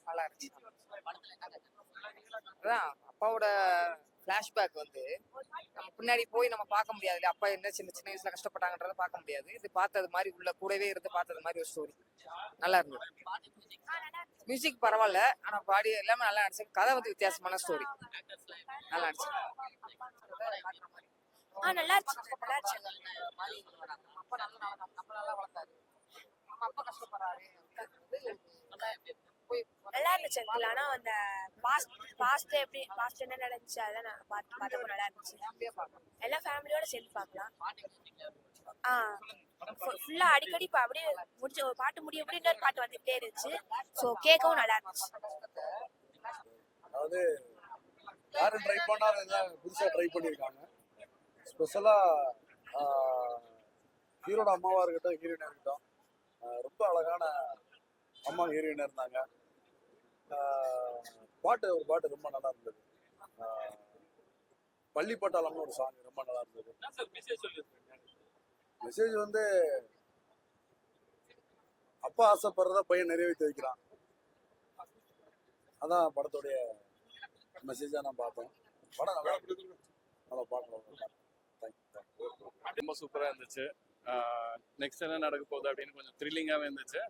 நல்லா இருந்துச்சு. அதான் அப்பாவோட ஃப்ளாஷ்பேக் வந்து நம்ம பின்னாடி போய் நம்ம பார்க்க முடியாது. அப்பா என்ன சின்ன சின்ன வயசுல கஷ்டப்பட்டாங்கன்றத பார்க்க முடியாது. இது பார்த்தது மாதிரி உள்ள கூடவே இருந்து பார்த்தது மாதிரி ஒரு ஸ்டோரி நல்லா இருந்தது. மியூசிக் பரவாயில்ல, ஆனா பாடி எல்லாமே நல்லா இருந்துச்சு. கதை வந்து வித்தியாசமான ஸ்டோரி நல்லா இருந்துச்சு. நல்லா இருந்துச்சு. அப்பா நல்லா வளர்த்தாரு. நம்ம அப்பா கஷ்டப்படுறாரு. நல்லா இருந்துச்சு அங்கிள். ஆனா அந்த பாஸ்ட் என்ன நடந்துச்சு அதெல்லாம் நான் பார்த்தப்போ நல்லா இருந்துச்சு. எல்லாம் ஃபேமிலியோட சேர்ந்து பார்க்கலாம். ஃபுல்லா அடிக்கடி அப்படியே முடிஞ்ச ஒரு பாட்டு முடிய இன்னொரு பாட்டு வந்துகிட்டே இருந்துச்சு. ஸோ கேட்கவும் நல்லா இருந்துச்சு. அதாவது யாரும் ட்ரை பண்ணாத புதுசா ட்ரை பண்ணியிருக்காங்க. ஸ்பெஷலா ஹீரோட அம்மாவா இருக்கட்டும், ஹீரோயினா இருக்கட்டும், ரொம்ப அழகான அம்மா ஹீரோயினா இருந்தாங்க. ஒரு பாட்டு ரொம்ப நல்லா இருந்தது. பள்ளிப்பட்டாளம்னு ஒரு சாங் ரொம்ப நல்லா இருந்தது. மெசேஜ் வந்து அப்பா ஆசைப்படுறத பையன் நிறைவேற்றி வைக்கிறான். அதான் படத்துடைய மெசேஜா நான் பார்த்தேன். படம் நல்லா பார்க்கலாம். ரொம்ப சூப்பராக இருந்துச்சு. நெக்ஸ்ட் என்ன நடக்க போகுது அப்படின்னு கொஞ்சம் த்ரில்லிங்காகவே இருந்துச்சு.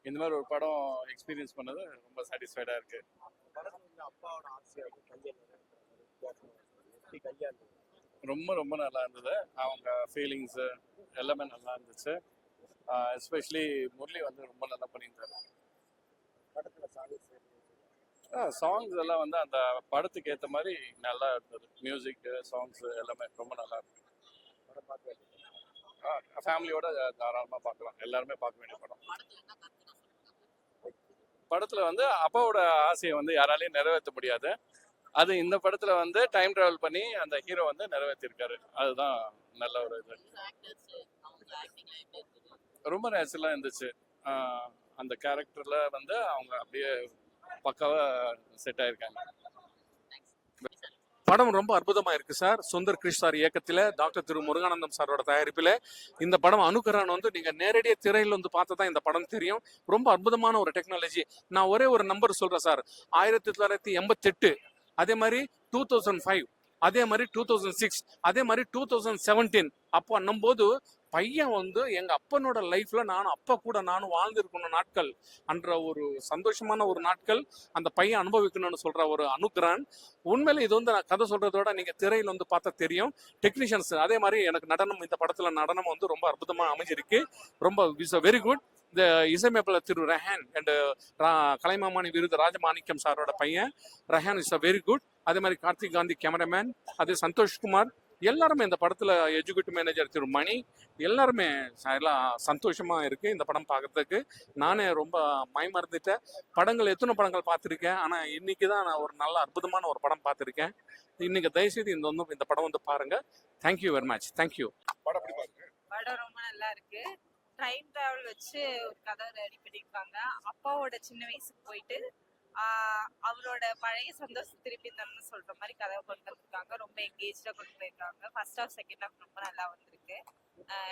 இந்த மாதிரி ஒரு படம் எக்ஸ்பீரியன்ஸ் பண்ணது ரொம்ப சாட்டிஸ்ஃபைடாக இருக்கு. ரொம்ப ரொம்ப நல்லா இருந்தது. அவங்க ஃபீலிங்ஸு எல்லாமே நல்லா இருந்துச்சு. எஸ்பெஷலி முரளி வந்து ரொம்ப நல்லா பண்ணியிருந்தாரு. சாங்ஸ் எல்லாம் வந்து அந்த படத்துக்கு ஏற்ற மாதிரி நல்லா இருந்தது. மியூசிக், சாங்ஸ் எல்லாமே ரொம்ப நல்லா இருக்கு. ஃபேமிலியோட தாராளமாக பார்க்கலாம். எல்லாருமே பார்க்க வேண்டிய படம். படத்தில் வந்து அப்பாவோட ஆசையை வந்து யாராலையும் நிறைவேற்ற முடியாது. அது இந்த படத்தில் வந்து டைம் ட்ராவல் பண்ணி அந்த ஹீரோ வந்து நிறைவேற்றிருக்காரு. அதுதான் நல்ல ஒரு இது. ரொம்ப நேச்சுரலாக இருந்துச்சு. அந்த கேரக்டரில் வந்து அவங்க அப்படியே பக்காவாக செட் ஆயிருக்காங்க. படம் ரொம்ப அற்புதமா இருக்கு சார். சுந்தர் கிருஷ் சார் இயக்கத்தில், டாக்டர் திரு முருகானந்தம் சாரோட தயாரிப்பில் இந்த படம் அனுகரான் வந்து நீங்க நேரடியாக திரையில் வந்து பார்த்தா தான் இந்த படம் தெரியும். ரொம்ப அற்புதமான ஒரு டெக்னாலஜி. நான் ஒரே ஒரு நம்பர் சொல்றேன் சார். 1988, அதே மாதிரி 2005, அதே மாதிரி 2006, அதே மாதிரி 2017. அப்போ அண்ணும்போது பையன் வந்து எங்க அப்பனோட லைஃப்ல நானும் வாழ்ந்திருக்கணும் நாட்கள் என்ற ஒரு சந்தோஷமான ஒரு நாட்கள் அந்த பையன் அனுபவிக்கணும்னு சொல்ற ஒரு அனுகிரான். உண்மையில இது வந்து நான் கதை சொல்றதோட நீங்க திரையில் வந்து பார்த்தா தெரியும். டெக்னீஷியன்ஸ் அதே மாதிரி எனக்கு நடனம், இந்த படத்துல நடனம் வந்து ரொம்ப அற்புதமா அமைஞ்சிருக்கு. ரொம்ப வெரி குட். இந்த இசையமைப்பாளர் திரு ரெஹான் அண்ட் கலைமாமணி விருது ராஜமாணிக்கம் சாரோட பையன் ரெஹான் இஸ் வெரி குட். அதே மாதிரி கார்த்திக் காந்தி கேமராமேன், அதே சந்தோஷ்குமார், எல்லாருமே இந்த படத்துல எஜுகேட்டிவ் மேனேஜர் திரு மணி, எல்லாருமே எல்லாம் சந்தோஷமா இருக்கு இந்த படம் பார்க்கறதுக்கு. நானே ரொம்ப மயமறந்துட்டேன். எத்தனை படங்கள் பார்த்துருக்கேன், ஆனா இன்னைக்கு தான் நான் ஒரு நல்ல அற்புதமான ஒரு படம் பார்த்துருக்கேன். இன்னைக்கு தயவுசெய்து இந்த படம் வந்து பாருங்க. Thank you very much. தேங்க்யூ. படம் ரொம்ப நல்லா இருக்கு. டைம் டிராவல் வச்சு ஒரு கதை ரெடி பண்ணியிருக்காங்க. அப்பாவோட சின்ன வயசுக்கு போயிட்டு அவரோட பழைய சந்தோஷம் திருப்பி தரணும்னு சொல்ற மாதிரி கதை கொண்டு வந்திருக்காங்க. ரொம்ப எங்கேஜா கொண்டு போயிருக்காங்க. ஃபர்ஸ்ட் ஹாஃப், செகண்ட் ஹாஃப் ரொம்ப நல்லா வந்திருக்கு.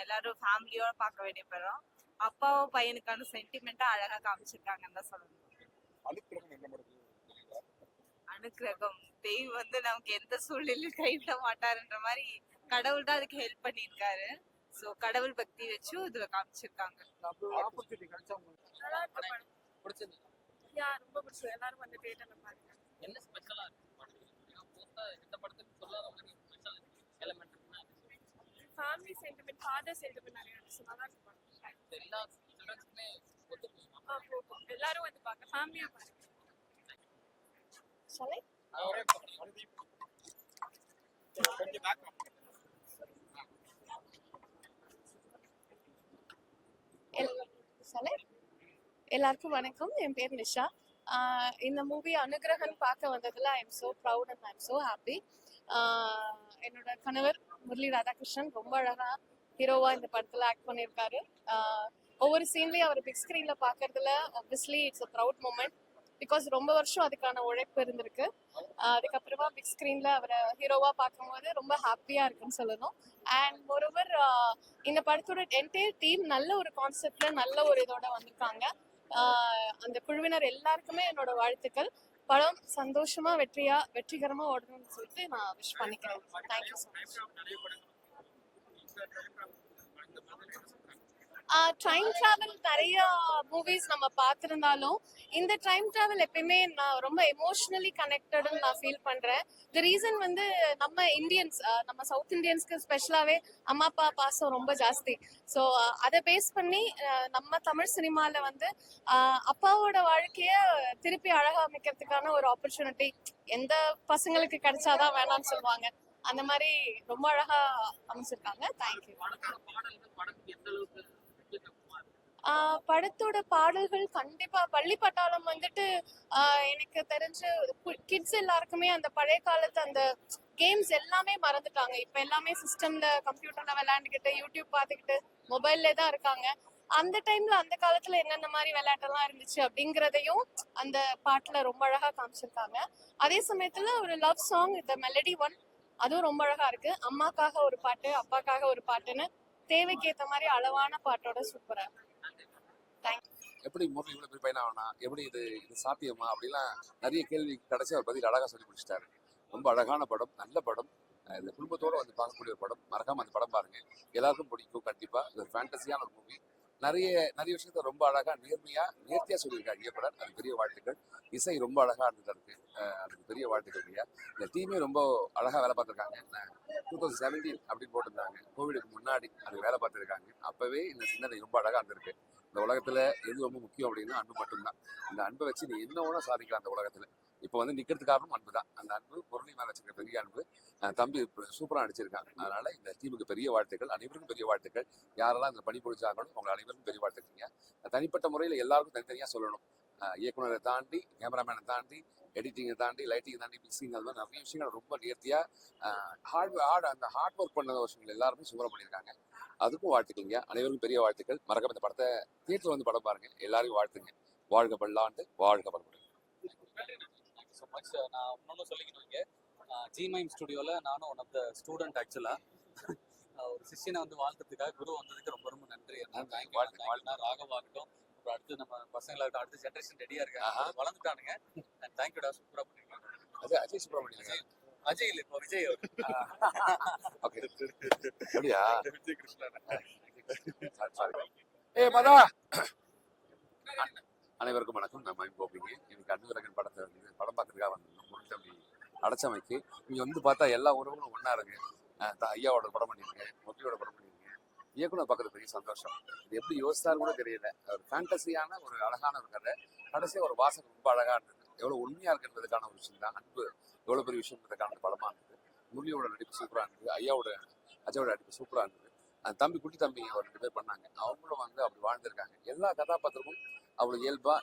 எல்லாரும் ஃபேமிலியோட பார்க்க வேண்டிய படம். அப்பாவும் பையனுக்கான சென்டிமெண்டா அழகா காமிச்சிருக்காங்கன்னு தான் சொல்லணும். அனுக்கிரகம் தெய்வம் வந்து நமக்கு எந்த சூழ்நிலையும் கைவிட மாட்டாருன்ற மாதிரி கடவுள் தான் அதுக்கு ஹெல்ப் பண்ணியிருக்காரு. ஸோ கடவுள் பக்தி வச்சு இதுல காமிச்சிருக்காங்க. ரொம்ப பிடிச்சது. எல்லாரும் வந்து தியேட்டர்ல பாருங்க. என்ன ஸ்பெஷலா இருக்கு இந்த படத்துக்கு சொல்லாத மாதிரி special element family sentiment, father sentiment நிறைய இருந்துச்சு. நல்லா இருக்கு படம். எல்லா ஸ்டூடெண்ட்ஸ்க்குமே எல்லாரும் வந்து பாக்க ஃபேமிலியா பாருங்க. சலை எல்லாருக்கும் வணக்கம். என் பேர் நிஷா. இந்த மூவி அனுகிரகன் பார்க்க வந்ததுல I am so proud and I am so happy. என்னோட கணவர் முரளி ராதாகிருஷ்ணன் ரொம்ப அழகா ஹீரோவா இந்த படத்துல ஆக்ட் பண்ணியிருக்காரு. ஒவ்வொரு சீன்லயும் அவர் பிக் ஸ்கிரீன்ல பாக்குறதுல obviously it's a proud moment. Because ரொம்ப வருஷம் அதுக்கான உழைப்பு இருந்திருக்கு. அதுக்கப்புறமா பிக் ஸ்கிரீன்ல அவரை ஹீரோவா பார்க்கும்போது ரொம்ப ஹாப்பியா இருக்குன்னு சொல்லணும். அண்ட் மோரோவர் இந்த படத்தோட என்டையர் டீம் நல்ல ஒரு கான்செப்ட்ல நல்ல ஒரு இதோட வந்திருக்காங்க. அந்த குழுவினர் எல்லாருக்குமே என்னோட வாழ்த்துக்கள். படம் சந்தோஷமா வெற்றிகரமா ஓடணும்னு சொல்லிட்டு நான் விஷ் பண்ணிக்கிறேன். Thank you so much. Time travel நிறைய மூவிஸ் நம்ம பார்த்திருந்தாலும் இந்த டைம் டிராவல் எப்பயுமே நான் ரொம்ப எமோஷனலி கனெக்டட்னு நான் ஃபீல் பண்றேன். தி ரீசன் வந்து நம்ம இந்தியன்ஸ், நம்ம சவுத் இந்தியன்ஸ்க்கு ஸ்பெஷலாவே அம்மா அப்பா பாசம் ரொம்ப ஜாஸ்தி. ஸோ அதை பேஸ் பண்ணி நம்ம தமிழ் சினிமால வந்து அப்பாவோட வாழ்க்கைய திருப்பி அழகாமிக்கிறதுக்கான ஒரு ஆப்பர்ச்சுனிட்டி எந்த பசங்களுக்கு கிடைச்சாதான் வேணாம்னு சொல்லுவாங்க. அந்த மாதிரி ரொம்ப அழகா அமைச்சிருக்காங்க. தேங்க்யூ. படத்துக்கு எந்த அளவுக்கு படத்தோட பாடல்கள் கண்டிப்பா பள்ளி பட்டாளம் வந்துட்டு எனக்கு தெரிஞ்சு கிட்ஸ் எல்லாருக்குமே அந்த பழைய காலத்து அந்த கேம்ஸ் எல்லாமே மறந்துட்டாங்க. இப்ப எல்லாமே சிஸ்டம்ல கம்ப்யூட்டர்ல விளையாண்டுக்கிட்டு யூடியூப் பார்த்துக்கிட்டு மொபைல்ல தான் இருக்காங்க. அந்த டைம்ல அந்த காலத்துல என்னென்ன மாதிரி விளையாட்டெல்லாம் இருந்துச்சு அப்படிங்கறதையும் அந்த பாட்டுல ரொம்ப அழகா காமிச்சிருக்காங்க. அதே சமயத்துல ஒரு லவ் சாங் இந்த மெலடி ஒன் அதுவும் ரொம்ப அழகா இருக்கு. அம்மாக்காக ஒரு பாட்டு, அப்பாக்காக ஒரு பாட்டுன்னு தேவைக்கு ஏத்த மாதிரி அளவான பாட்டோட சூப்பரா இருக்கு. எப்படி முரளி இவ்வளவு பெரிய பையனா ஆனா எப்படி இது சாத்தியமா அப்படிலாம் நிறைய கேள்வி கடைசி அவர் பதில் அழகா சொல்லி முடிச்சிட்டாரு. ரொம்ப அழகான படம், நல்ல படம். இந்த குடும்பத்தோட வந்து பார்க்கக்கூடிய ஒரு படம். மறக்காம அந்த படம் பாருங்க, எல்லாருக்கும் பிடிக்கும். கண்டிப்பா இது ஒரு ஃபேண்டசியான ஒரு மூவி. நிறைய நிறைய விஷயத்த ரொம்ப அழகா நேர்த்தியா சொல்லியிருக்காங்க இயக்குனர். அது பெரிய வாழ்த்துக்கள். இசை ரொம்ப அழகா இருந்தது அதுக்கு பெரிய வாழ்த்துக்கள் இல்லையா. இந்த டீமே ரொம்ப அழகா வேலை பார்த்துருக்காங்க. 2017 அப்படின்னு போட்டிருந்தாங்க, கோவிடுக்கு முன்னாடி அது வேலை பார்த்துருக்காங்க. அப்பவே இந்த சிந்தனை ரொம்ப அழகா இருந்திருக்கு. இந்த உலகத்துல எது ரொம்ப முக்கியம் அப்படின்னா அன்பு மட்டும்தான். இந்த அன்பை வச்சு நீ என்ன வேணா சாதிக்கலாம் அந்த உலகத்துல. இப்போ வந்து நிக்கிறதுக்கு காரணம் அன்பு தான். அந்த அன்பு பொருளை மேல வச்சிருக்க பெரிய அன்பு. தம்பி சூப்பரா நடிச்சிருக்காங்க. அதனால இந்த டீமுக்கு பெரிய வாழ்த்துக்கள், அனைவருக்கும் பெரிய வாழ்த்துக்கள். யாரெல்லாம் இந்த பணி புரிஞ்சாங்களோ அவங்க அனைவருக்கும் பெரிய வாழ்த்துக்கீங்க. தனிப்பட்ட முறையில் எல்லாருக்கும் தனித்தனியா சொல்லணும். இயக்குனரை தாண்டி, கேமராமேனை தாண்டி, எடிட்டிங்கை தாண்டி, லைட்டிங்கை தாண்டி, மிக்சிங், அது மாதிரி நிறைய விஷயங்கள் ரொம்ப நேர்த்தியா அந்த ஹார்ட் ஒர்க் பண்ண விஷயங்கள் எல்லாருமே சூப்பராக பண்ணியிருக்காங்க. அதுக்கும் வாழ்த்துக்கீங்க. அனைவருக்கும் பெரிய வாழ்த்துக்கள். மறக்காம இந்த படத்தை தியேட்டர்ல வந்து படம் பாருங்க. எல்லாரையும் வாழ்த்துங்க. வாழ்க பல்லாண்டு, வாழ்க பலமுடன். So much. நான் இன்னொன்று சொல்லிக்கணும், இங்கே ஜிமைம் ஸ்டுடியோவில் நானும் ஒன் ஆஃப் த ஸ்டூடெண்ட் ஆக்சுவலாக ஒரு சிஷியனை வந்து வாழ்த்துறதுக்காக குரு வந்ததுக்கு ரொம்ப ரொம்ப நன்றி. வாழ்த்துனா ராகவாகட்டும், அப்புறம் அடுத்து நம்ம பசங்களாகட்டும், அடுத்த ஜென்ரேஷன் ரெடியாக இருக்காங்க, வளர்ந்துட்டானுங்க. தேங்க்யூடா, சூப்பராக பண்ணிருக்காங்க. அது அஜய் சுப்ரமணியன். அஜய் இல்லை, இப்போ விஜய். ஓகே, அப்படியா? விஜய் கிருஷ்ணன். மதா. அனைவருக்கும் வணக்கம். நான் மைம் கோபிங்க. எனக்கு அன்புரகன் படத்தை வந்து படம் பார்க்கறதுக்காக வந்திருந்தோம். முருகன் தம்பி அடைச்சமைக்கு இங்க வந்து பார்த்தா எல்லா உறவுகளும் ஒன்னா இருக்கு. ஐயாவோட படம் பண்ணியிருக்கேன், முரளியோட படம் பண்ணியிருக்கேன். இயக்குனர் பார்க்கறது பெரிய சந்தோஷம். இது எப்படி யோசித்தாலும் கூட தெரியல. ஒரு ஃபேண்டசியான ஒரு அழகான ஒரு கதை. கடைசியாக ஒரு வாசகம் ரொம்ப அழகா இருந்தது. எவ்வளவு உண்மையா இருக்குன்றதுக்கான ஒரு விஷயம் தான். அன்பு எவ்வளவு பெரிய விஷயம்ன்றதுக்கான படமா இருந்தது. முரளியோட நடிப்பு சூப்பரா இருந்தது. அஜயோட நடிப்பு சூப்பரா இருந்தது. அந்த தம்பி, குட்டி தம்பி ஒரு 2 பேர் பண்ணாங்க. அவங்களும் வந்து அப்படி வாழ்ந்திருக்காங்க. எல்லா கதாபாத்திரமும் அவ்வளவு இயல்பா